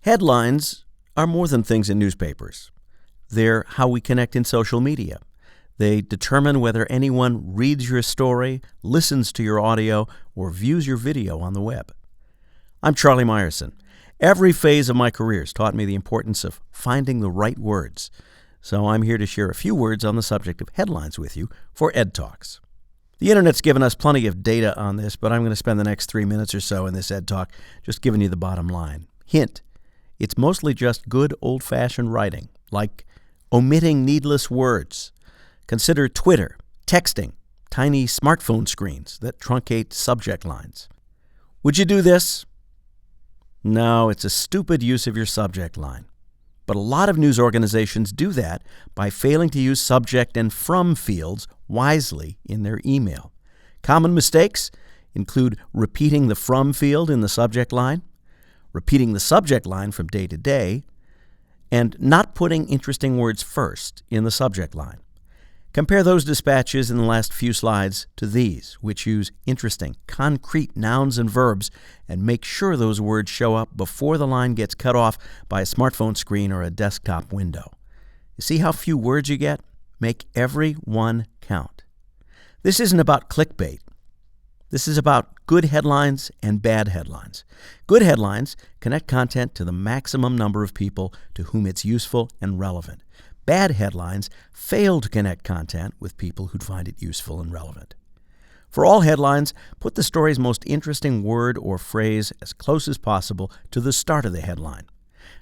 Headlines are more than things in newspapers. They're how we connect in social media. They determine whether anyone reads your story, listens to your audio, or views your video on the web. I'm Charlie Meyerson. Every phase of my career has taught me the importance of finding the right words. So I'm here to share a few words on the subject of headlines with you for Ed Talks. The Internet's given us plenty of data on this, but I'm going to spend the next 3 minutes or so in this Ed Talk just giving you the bottom line. Hint, it's mostly just good old-fashioned writing, like omitting needless words. Consider Twitter, texting, tiny smartphone screens that truncate subject lines. Would you do this? No, it's a stupid use of your subject line. But a lot of news organizations do that by failing to use subject and from fields wisely in their email. Common mistakes include repeating the from field in the subject line, repeating the subject line from day to day, and not putting interesting words first in the subject line. Compare those dispatches in the last few slides to these, which use interesting, concrete nouns and verbs, and make sure those words show up before the line gets cut off by a smartphone screen or a desktop window. You see how few words you get? Make every one count. This isn't about clickbait. This is about good headlines and bad headlines. Good headlines connect content to the maximum number of people to whom it's useful and relevant. Bad headlines fail to connect content with people who'd find it useful and relevant. For all headlines, put the story's most interesting word or phrase as close as possible to the start of the headline.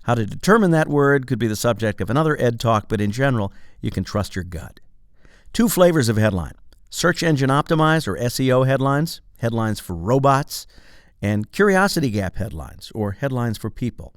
How to determine that word could be the subject of another Ed Talk, but in general, you can trust your gut. 2 flavors of headline: search engine optimized or SEO headlines, headlines for robots, and curiosity gap headlines or headlines for people.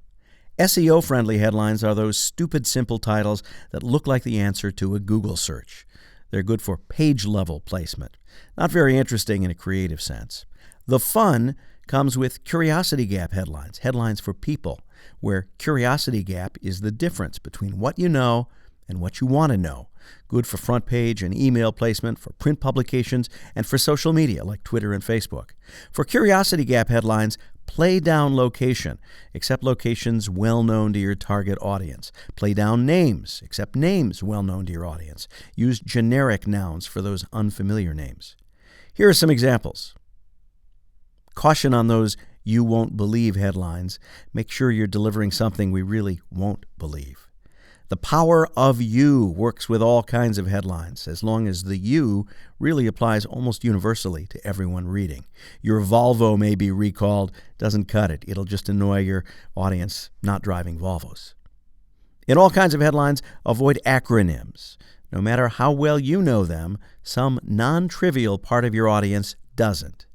SEO-friendly headlines are those stupid simple titles that look like the answer to a Google search. They're good for page-level placement, not very interesting in a creative sense. The fun comes with curiosity gap headlines, headlines for people, where curiosity gap is the difference between what you know and what you want to know. Good for front page and email placement, for print publications, and for social media like Twitter and Facebook. For curiosity gap headlines, play down location, except locations well known to your target audience. Play down names, except names well known to your audience. Use generic nouns for those unfamiliar names. Here are some examples. Caution on those you won't believe headlines. Make sure you're delivering something we really won't believe. The power of you works with all kinds of headlines, as long as the you really applies almost universally to everyone reading. Your Volvo may be recalled, doesn't cut it. It'll just annoy your audience not driving Volvos. In all kinds of headlines, avoid acronyms. No matter how well you know them, some non-trivial part of your audience doesn't.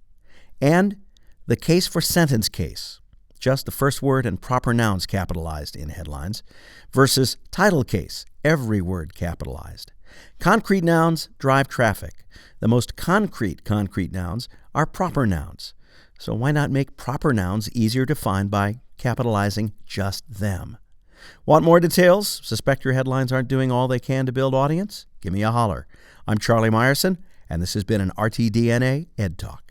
And the case for sentence case. Just the first word and proper nouns capitalized in headlines, versus title case, every word capitalized. Concrete nouns drive traffic. The most concrete nouns are proper nouns. So why not make proper nouns easier to find by capitalizing just them? Want more details? Suspect your headlines aren't doing all they can to build audience? Give me a holler. I'm Charlie Meyerson, and this has been an RTDNA Ed Talk.